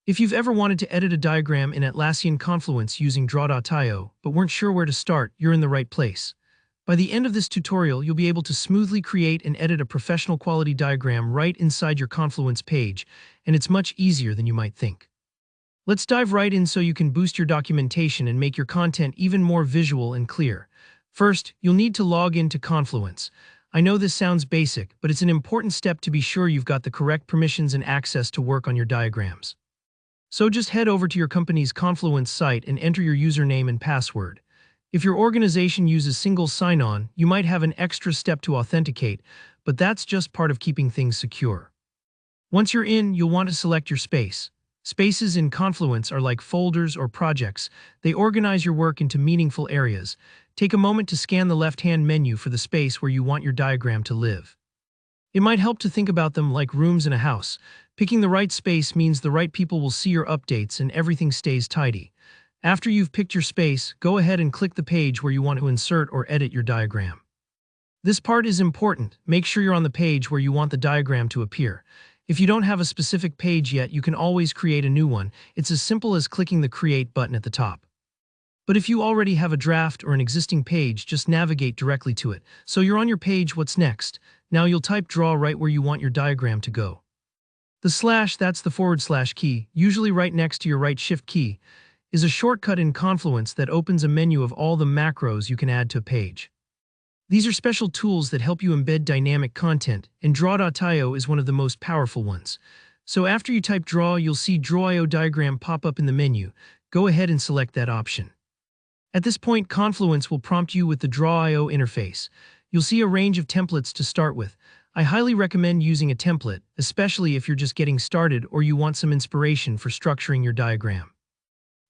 If you've ever wanted to edit a diagram in Atlassian Confluence using Draw.io but weren't sure where to start, you're in the right place. By the end of this tutorial, you'll be able to smoothly create and edit a professional quality diagram right inside your Confluence page, and it's much easier than you might think. Let's dive right in so you can boost your documentation and make your content even more visual and clear. First, you'll need to log into Confluence. I know this sounds basic, but it's an important step to be sure you've got the correct permissions and access to work on your diagrams. So just head over to your company's Confluence site and enter your username and password. If your organization uses single sign-on, you might have an extra step to authenticate, but that's just part of keeping things secure. Once you're in, you'll want to select your space. Spaces in Confluence are like folders or projects. They organize your work into meaningful areas. Take a moment to scan the left-hand menu for the space where you want your diagram to live. It might help to think about them like rooms in a house. Picking the right space means the right people will see your updates and everything stays tidy. After you've picked your space, go ahead and click the page where you want to insert or edit your diagram. This part is important. Make sure you're on the page where you want the diagram to appear. If you don't have a specific page yet, you can always create a new one. It's as simple as clicking the Create button at the top. But if you already have a draft or an existing page, just navigate directly to it. So you're on your page, what's next? Now you'll type Draw right where you want your diagram to go. The slash, that's the / key, usually right next to your right Shift key, is a shortcut in Confluence that opens a menu of all the macros you can add to a page. These are special tools that help you embed dynamic content, and Draw.io is one of the most powerful ones. So after you type Draw, you'll see Draw.io diagram pop up in the menu. Go ahead and select that option. At this point, Confluence will prompt you with the Draw.io interface. You'll see a range of templates to start with. I highly recommend using a template, especially if you're just getting started or you want some inspiration for structuring your diagram.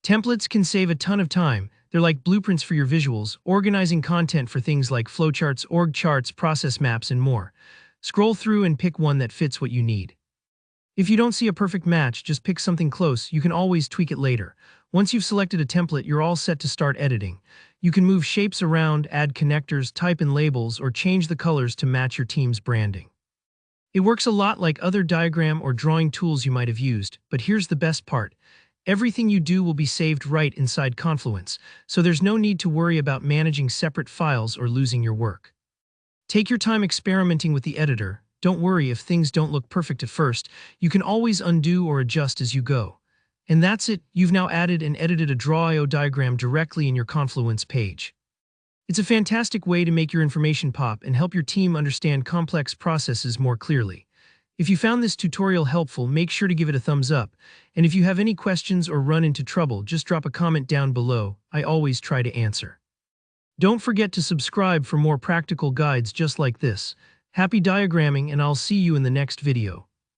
Templates can save a ton of time. They're like blueprints for your visuals, organizing content for things like flowcharts, org charts, process maps, and more. Scroll through and pick one that fits what you need. If you don't see a perfect match, just pick something close. You can always tweak it later. Once you've selected a template, you're all set to start editing. You can move shapes around, add connectors, type in labels, or change the colors to match your team's branding. It works a lot like other diagram or drawing tools you might have used, but here's the best part. Everything you do will be saved right inside Confluence, so there's no need to worry about managing separate files or losing your work. Take your time experimenting with the editor. Don't worry if things don't look perfect at first. You can always undo or adjust as you go. And that's it, you've now added and edited a Draw.io diagram directly in your Confluence page. It's a fantastic way to make your information pop and help your team understand complex processes more clearly. If you found this tutorial helpful, make sure to give it a thumbs up. And if you have any questions or run into trouble, just drop a comment down below. I always try to answer. Don't forget to subscribe for more practical guides just like this. Happy diagramming, and I'll see you in the next video.